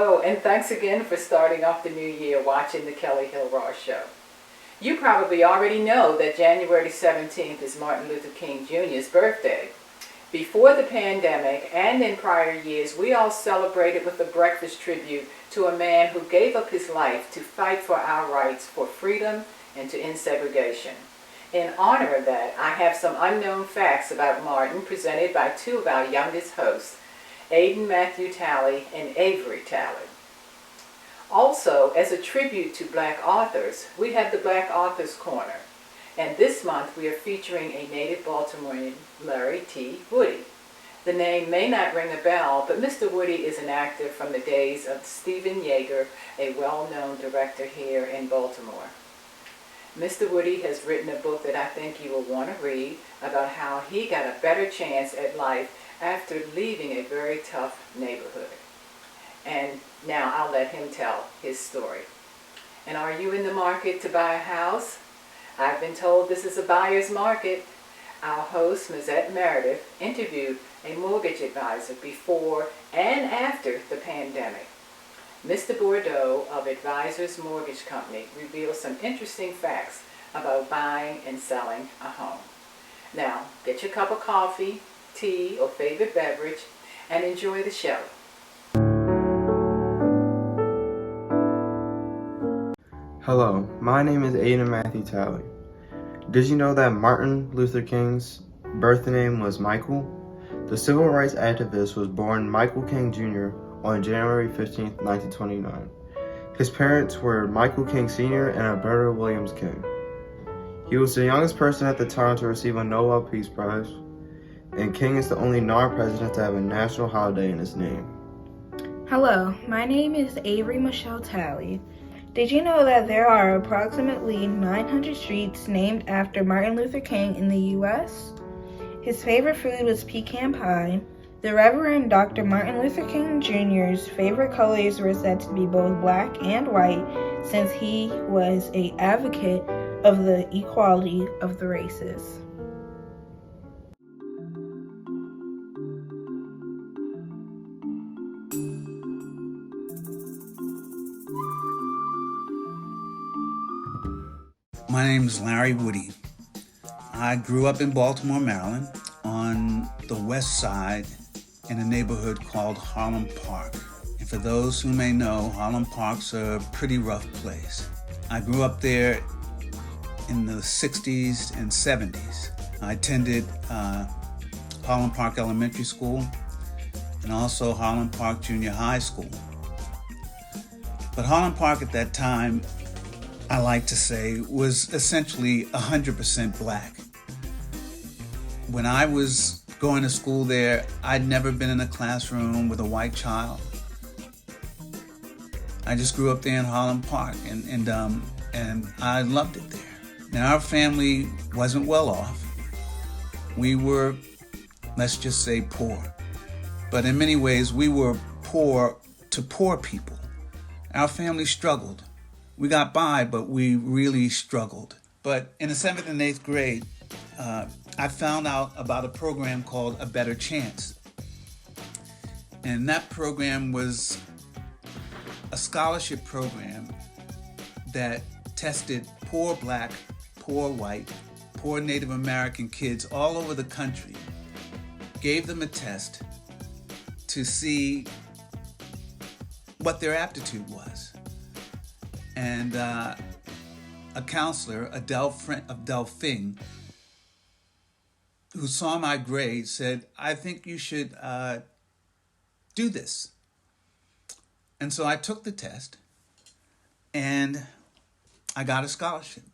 Hello, and thanks again for starting off the new year watching the Kelly Hill Ross Show. You probably already know that January 17th is Martin Luther King Jr.'s birthday. Before the pandemic and in prior years, we all celebrated with a breakfast tribute to a man who gave up his life to fight for our rights for freedom and to end segregation. In honor of that, I have some unknown facts about Martin presented by two of our youngest hosts, Matthew Talley and Avery Talley. Also, as a tribute to Black authors, we have the Black Authors Corner. And this month we are featuring a native Baltimorean, Larry T. Woody. The name may not ring a bell, but Mr. Woody is an actor from the days of Stephen Yeager, a well-known director here in Baltimore. Mr. Woody has written a book that I think you will want to read about how he got a better chance at life after leaving a very tough neighborhood. And now I'll let him tell his story. And are you in the market to buy a house? I've been told this is a buyer's market. Our host, Mizette Meredith, interviewed a mortgage advisor before and after the pandemic. Mr. Bordeaux of Advisors Mortgage Company reveals some interesting facts about buying and selling a home. Now, get your cup of coffee, tea, or favorite beverage, and enjoy the show. Hello, my name is Matthew Talley. Did you know that Martin Luther King's birth name was Michael? The civil rights activist was born Michael King Jr. on January 15, 1929. His parents were Michael King Sr. and Alberta Williams King. He was the youngest person at the time to receive a Nobel Peace Prize, and King is the only non-president to have a national holiday in his name. Hello, my name is Avery Michelle Talley. Did you know that there are approximately 900 streets named after Martin Luther King in the U.S.? His favorite food was pecan pie. The Reverend Dr. Martin Luther King Jr.'s favorite colors were said to be both black and white, since he was an advocate of the equality of the races. My name is Larry Woody. I grew up in Baltimore, Maryland, on the west side in a neighborhood called Harlem Park. And for those who may know, Harlem Park's a pretty rough place. I grew up there in the 60s and 70s. I attended Harlem Park Elementary School and also Harlem Park Junior High School. But Harlem Park at that time, I like to say, was essentially 100% black. When I was going to school there, I'd never been in a classroom with a white child. I just grew up there in Harlem Park, and I loved it there. Now, our family wasn't well off. We were, let's just say, poor. But in many ways, we were poor to poor people. Our family struggled. We got by, but we really struggled. But in the 7th and 8th grade, I found out about a program called A Better Chance. And that program was a scholarship program that tested poor black, poor white, poor Native American kids all over the country, gave them a test to see what their aptitude was. And a counselor, Adele Fing, who saw my grades, said, I think you should do this. And so I took the test, and I got a scholarship.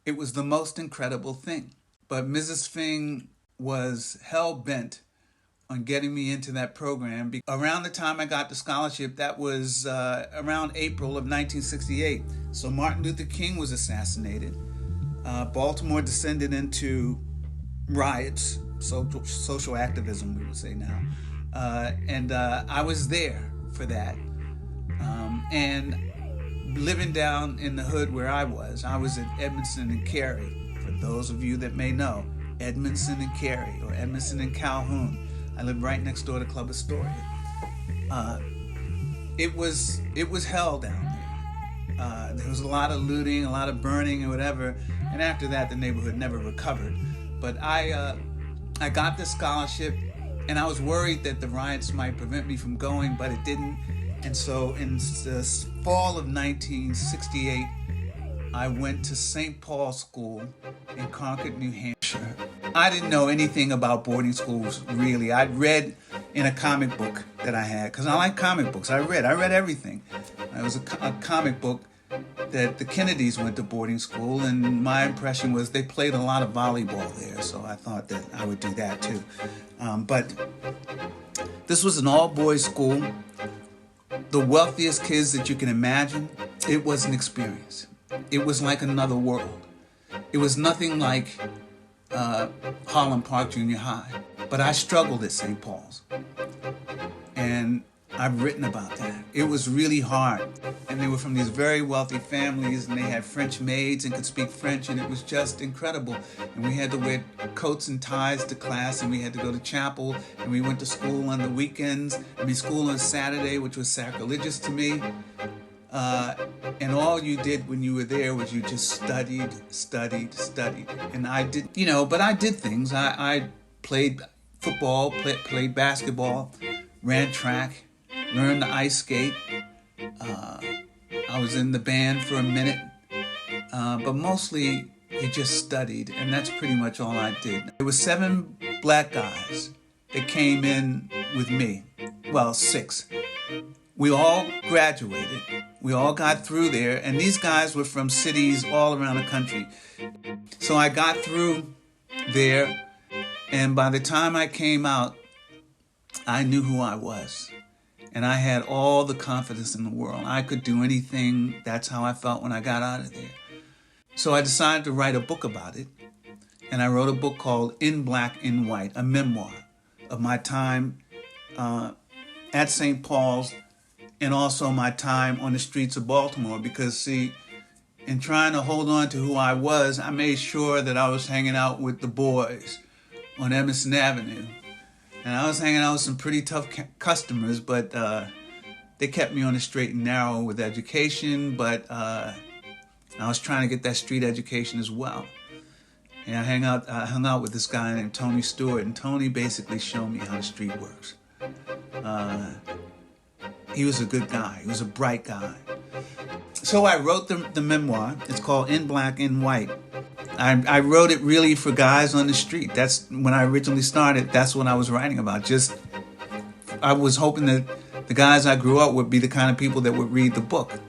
It was the most incredible thing. But Mrs. Fing was hell-bent on getting me into that program. Around the time I got the scholarship, that was around April of 1968. So Martin Luther King was assassinated. Baltimore descended into riots, social activism, we would say now. And I was there for that. And living down in the hood where I was at Edmondson and Cary. For those of you that may know, Edmondson and Cary, or Edmondson and Calhoun. I lived right next door to Club Astoria. it was hell down there. There was a lot of looting, a lot of burning, and whatever. And after that, the neighborhood never recovered. But I got the scholarship, and I was worried that the riots might prevent me from going, but it didn't. And so in the fall of 1968, I went to St. Paul's School in Concord, New Hampshire. I didn't know anything about boarding schools, really. I'd read in a comic book that I had, because I like comic books. I read everything. It was a comic book that the Kennedys went to boarding school, and my impression was they played a lot of volleyball there, so I thought that I would do that too. But this was an all-boys school, the wealthiest kids that you can imagine. It was an experience. It was like another world. It was nothing like Holland Park Junior High, but I struggled at St. Paul's, and I've written about that. It was really hard, and they were from these very wealthy families, and they had French maids and could speak French, and it was just incredible. And we had to wear coats and ties to class, and we had to go to chapel, and we went to school on the weekends. School on Saturday, which was sacrilegious to me. And all you did when you were there was you just studied. And I did, but I did things. I played football, played basketball, ran track, learned to ice skate. I was in the band for a minute, but mostly you just studied, and that's pretty much all I did. There were 7 black guys that came in with me. Well, 6. We all graduated. We all got through there, and these guys were from cities all around the country. So I got through there, and by the time I came out, I knew who I was. And I had all the confidence in the world. I could do anything. That's how I felt when I got out of there. So I decided to write a book about it. And I wrote a book called In Black, in White, a memoir of my time at St. Paul's, and also my time on the streets of Baltimore. Because, see, in trying to hold on to who I was, I made sure that I was hanging out with the boys on Emerson Avenue. And I was hanging out with some pretty tough customers, but they kept me on the straight and narrow with education, but I was trying to get that street education as well. And I hung out with this guy named Tony Stewart, and Tony basically showed me how the street works. He was a good guy. He was a bright guy. So I wrote the memoir. It's called In Black, in White. I wrote it really for guys on the street. That's when I originally started. That's what I was writing about. I was hoping that the guys I grew up with would be the kind of people that would read the book.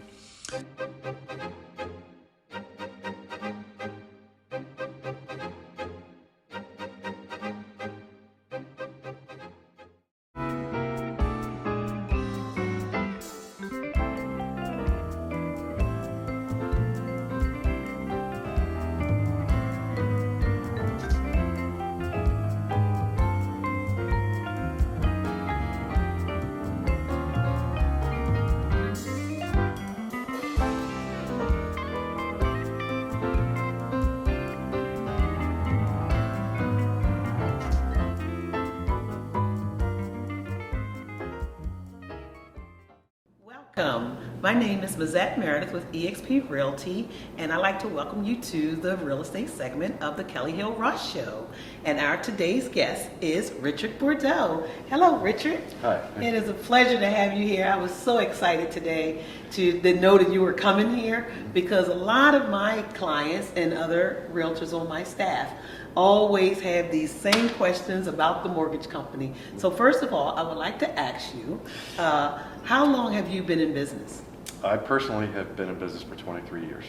Welcome. My name is Mazette Meredith with eXp Realty, and I'd like to welcome you to the real estate segment of the Kelly Hill Ross Show. And our today's guest is Richard Bordeaux. Hello, Richard. Hi. It is a pleasure to have you here. I was so excited today to know that you were coming here, because a lot of my clients and other realtors on my staff always have these same questions about the mortgage company. So first of all, I would like to ask you, how long have you been in business? I personally have been in business for 23 years.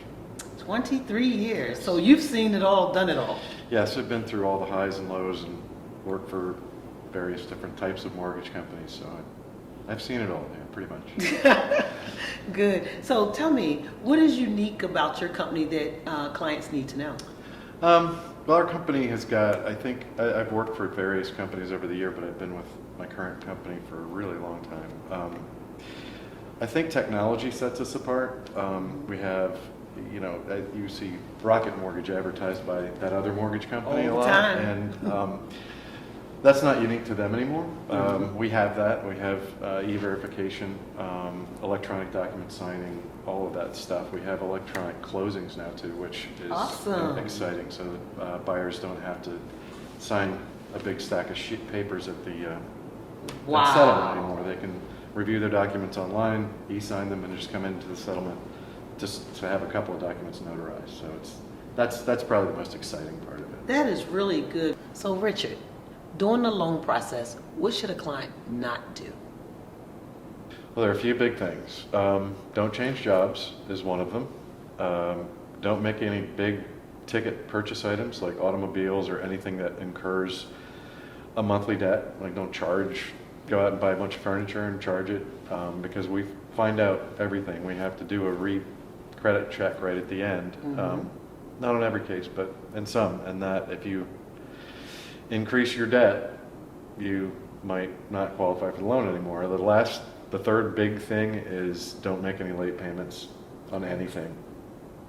23 years. So you've seen it all, done it all. Yes, I've been through all the highs and lows and worked for various different types of mortgage companies. So I've seen it all, yeah, pretty much. Good. So tell me, what is unique about your company that clients need to know? Well, our company has got, I think, I've worked for various companies over the year, but I've been with my current company for a really long time. I think technology sets us apart. We have, you see Rocket Mortgage advertised by that other mortgage company all a lot. time. And That's not unique to them anymore. We have that. We have e-verification, electronic document signing, all of that stuff. We have electronic closings now too, which is Awesome. exciting. So that buyers don't have to sign a big stack of papers at the at settlement anymore. They can review their documents online, e-sign them, and just come into the settlement just to have a couple of documents notarized. So that's probably the most exciting part of it. That is really good. So Richard, during the loan process, what should a client not do? Well, there are a few big things. Don't change jobs is one of them. Don't make any big ticket purchase items like automobiles or anything that incurs a monthly debt. Like don't go out and buy a bunch of furniture and charge it because we find out everything. We have to do a credit check right at the end. Not on every case, but in some. And that if you increase your debt, you might not qualify for the loan anymore. The third big thing is don't make any late payments on anything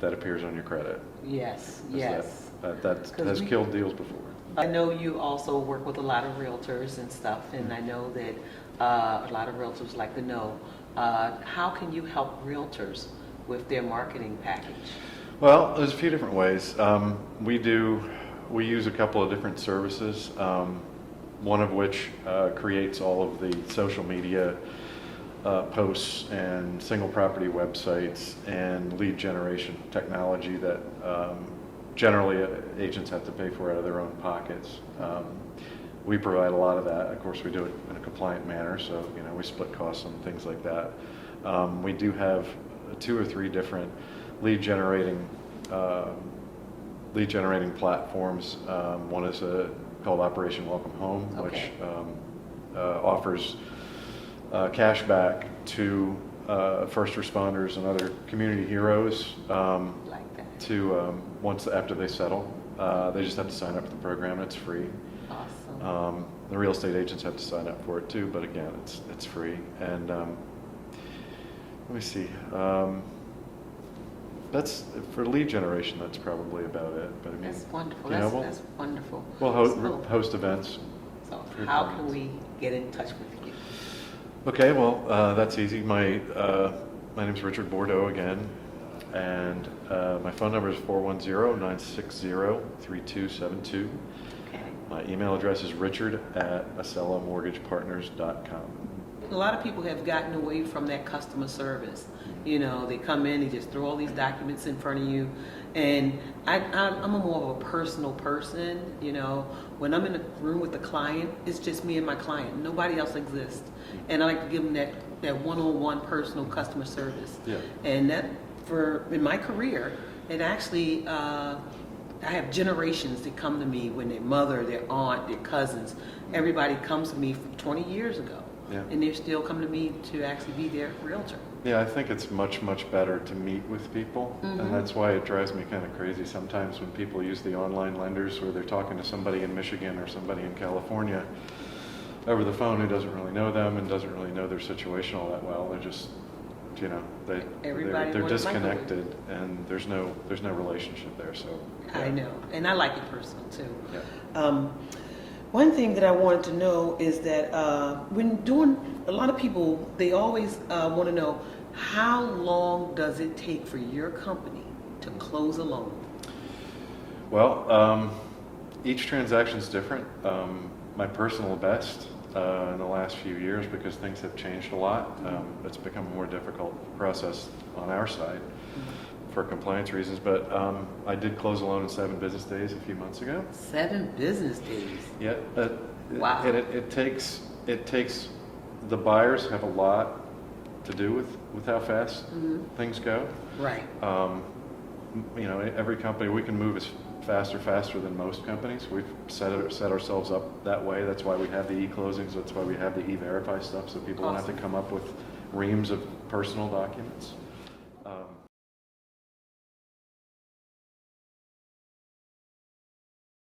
that appears on your credit. Yes, 'Cause yes. That has killed deals before. I know you also work with a lot of realtors and stuff, and I know that a lot of realtors like to know, how can you help realtors with their marketing package? Well, there's a few different ways. We use a couple of different services, one of which creates all of the social media posts and single property websites and lead generation technology that generally agents have to pay for out of their own pockets. We provide a lot of that. Of course, we do it in a compliant manner, so we split costs and things like that. We do have 2 or 3 different lead generating platforms. One is called Operation Welcome Home, which offers cash back to first responders and other community heroes once after they settle. They just have to sign up for the program. It's free. Awesome. The real estate agents have to sign up for it too, but again, it's free. And let me see. That's for lead generation. That's probably about it. But I mean, That's wonderful. That's wonderful. We'll host events. So how can we get in touch with you? Okay, well, that's easy. My name's Richard Bordeaux again, and my phone number is 410-960-3272. Okay. My email address is richard@acelamortgagepartners.com. A lot of people have gotten away from that customer service. They come in, they just throw all these documents in front of you. And I'm a more of a personal person. When I'm in a room with a client, it's just me and my client. Nobody else exists. And I like to give them that one-on-one personal customer service. Yeah. And that, in my career, it actually, I have generations that come to me when their mother, their aunt, their cousins, everybody comes to me from 20 years ago. Yeah. And they're still coming to me to actually be their realtor. Yeah, I think it's much, much better to meet with people. And that's why it drives me kind of crazy sometimes when people use the online lenders where they're talking to somebody in Michigan or somebody in California over the phone who doesn't really know them and doesn't really know their situation all that well. They're just, they're disconnected and there's no relationship there. So yeah. I know, and I like it personal too. Yeah. One thing that I wanted to know is that when doing, a lot of people, they always want to know, how long does it take for your company to close a loan? Well, each transaction is different. My personal best in the last few years, because things have changed a lot, it's become a more difficult process on our side for compliance reasons. But I did close a loan in 7 business days a few months ago. 7 business days? Yeah. Wow. And it takes the buyers have a lot to do with how fast things go. Right. Every company, we can move as faster than most companies. We've set ourselves up that way. That's why we have the e-closings. That's why we have the e-verify stuff, so people don't have to come up with reams of personal documents.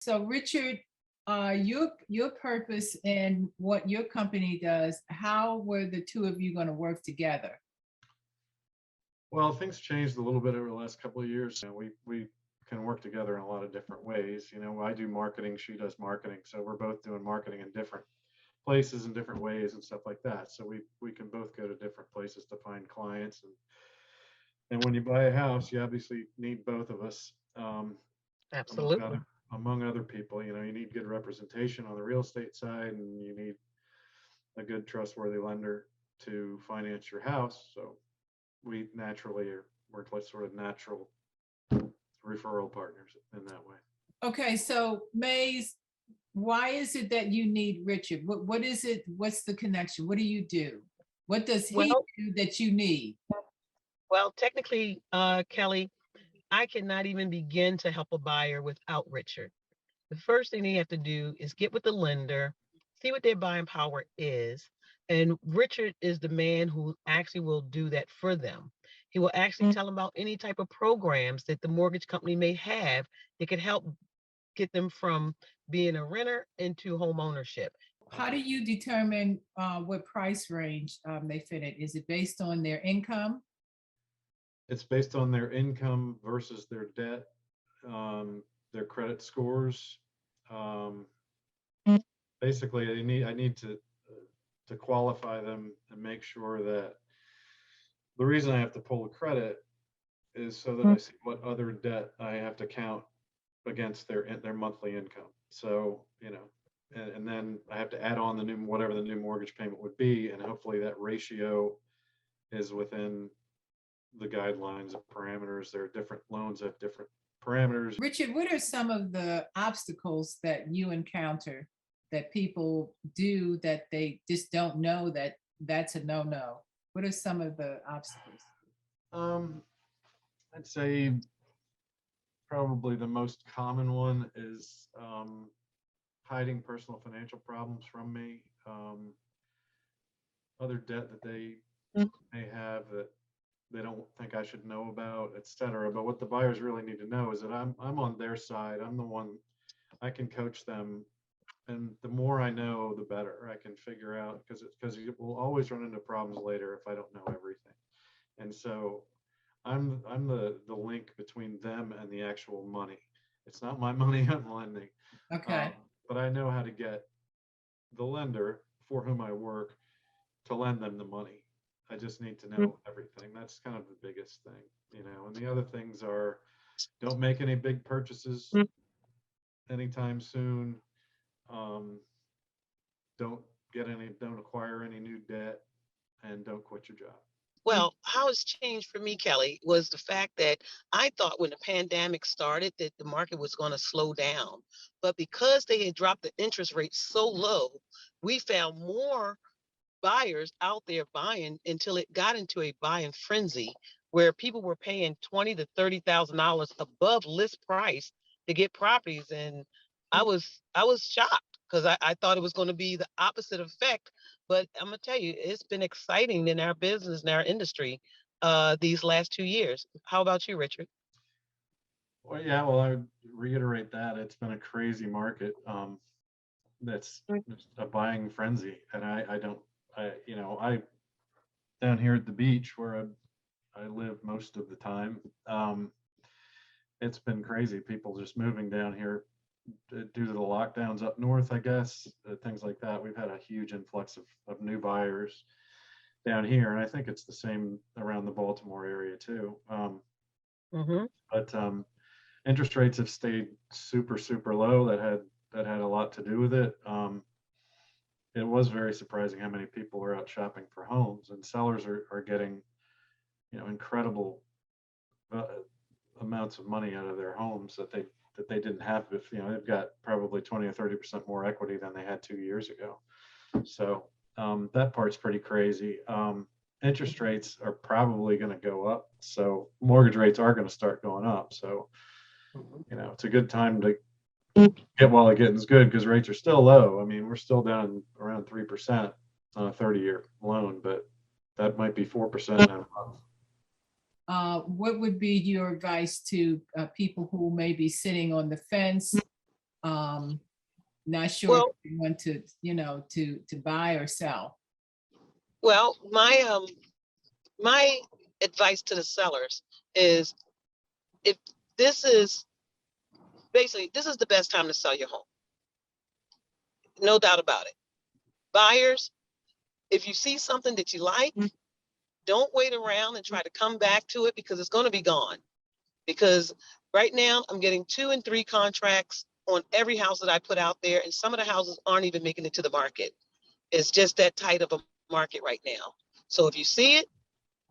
So Richard, your purpose and what your company does, how were the two of you going to work together? Well, things changed a little bit over the last couple of years. We can work together in a lot of different ways. You know, I do marketing, she does marketing, so we're both doing marketing in different places in different ways and stuff like that. So we can both go to different places to find clients, and when you buy a house, you obviously need both of us. Among Absolutely. other people, you know, you need good representation on the real estate side, and you need a good trustworthy lender to finance your house. So we naturally we're like sort of natural referral partners in that way. Okay, so Mays, why is it that you need Richard? What is it? What's the connection? What do you do? What does he Well, do that you need? well, technically, Kelly, I cannot even begin to help a buyer without Richard. The first thing they have to do is get with the lender, see what their buying power is. And Richard is the man who actually will do that for them. He will actually tell them about any type of programs that the mortgage company may have that could help get them from being a renter into home ownership. How do you determine what price range they fit in? Is it based on their income? It's based on their income versus their debt, their credit scores. Um, Basically, I need to qualify them and make sure that the reason I have to pull a credit is so that I see what other debt I have to count against their monthly income. So, you know, and then I have to add on the new, whatever the new mortgage payment would be, and hopefully that ratio is within the guidelines of parameters. There are different loans have different parameters. Richard, what are some of the obstacles that you encounter that people do that they just don't know that that's a no-no? What are some of the obstacles? I'd say probably the most common one is hiding personal financial problems from me, other debt that they may have that they don't think I should know about, et cetera. But what the buyers really need to know is that I'm on their side. I'm the one. I can coach them, and the more I know, the better. I can figure out, because you will always run into problems later if I don't know everything. And so I'm the link between them and the actual money. It's not my money I'm lending, Okay. but I know how to get the lender for whom I work to lend them the money. I just need to know everything. That's kind of the biggest thing, you know. And the other things are, don't make any big purchases anytime soon. Don't don't acquire any new debt, and don't quit your job. Well, how it's changed for me, Kelly, was the fact that I thought when the pandemic started that the market was going to slow down. But because they had dropped the interest rate so low, we found more buyers out there buying until it got into a buying frenzy where people were paying $20,000 to $30,000 above list price to get properties. And I was shocked because I thought it was going to be the opposite effect. But I'm gonna tell you, it's been exciting in our business and our industry these last 2 years. How about you, Richard? Well, yeah, well, I would reiterate that it's been a crazy market. That's just a buying frenzy, and I don't, you know, I down here at the beach where I live most of the time. It's been crazy. People just moving down here due to the lockdowns up north, I guess, things like that. We've had a huge influx of new buyers down here, and I think it's the same around the Baltimore area too. Mm-hmm. But interest rates have stayed super low. That had a lot to do with it. It was very surprising how many people were out shopping for homes, and sellers are getting, you know, incredible amounts of money out of their homes that they didn't have. If, you know, they've got probably 20 or 30% more equity than they had 2 years ago. So that part's pretty crazy. Interest rates are probably going to go up, so mortgage rates are going to start going up. So, you know, it's a good time to get while the getting's good, because rates are still low. I mean, we're still down around 3% on a 30-year loan, but that might be 4% now. What would be your advice to people who may be sitting on the fence, not sure Well, if they want to, you know, to buy or sell? well, my advice to the sellers is if this is basically, this is the best time to sell your home. No doubt about it. Buyers, if you see something that you like, don't wait around and try to come back to it because it's going to be gone. Because right now I'm getting 2 and 3 contracts on every house that I put out there, and some of the houses aren't even making it to the market. It's just that tight of a market right now. So if you see it,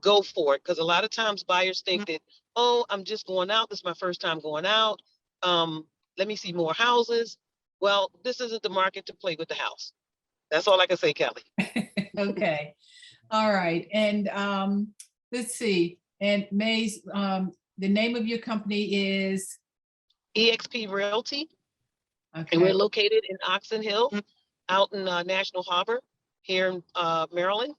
go for it. Because a lot of times buyers think that, oh, I'm just going out. This is my first time going out. Let me see more houses. Well, this isn't the market to play with the house. That's all I can say, Kelly. Okay. All right. And let's see. And Mays, the name of your company is? EXP Realty. Okay. And we're located in Oxon Hill, out in National Harbor, here in Maryland.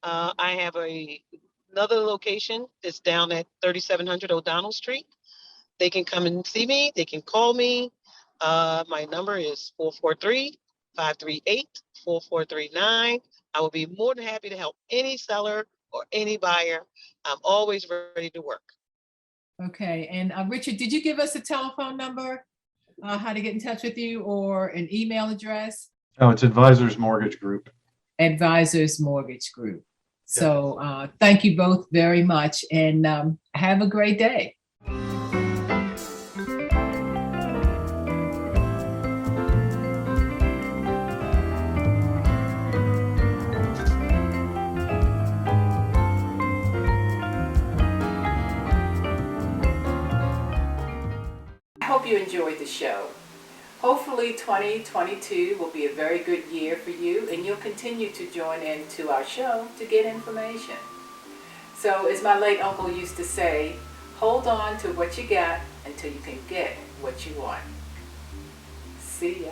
I have another location that's down at 3700 O'Donnell Street. They can come and see me. They can call me. My number is 443-538-4439. I will be more than happy to help any seller or any buyer. I'm always ready to work. Okay. And Richard, did you give us a telephone number, how to get in touch with you, or an email address? Oh, it's Advisors Mortgage Group. Advisors Mortgage Group. So thank you both very much, and have a great day. I hope you enjoyed the show. Hopefully 2022 will be a very good year for you, and you'll continue to join in to our show to get information. So as my late uncle used to say, hold on to what you got until you can get what you want. See ya.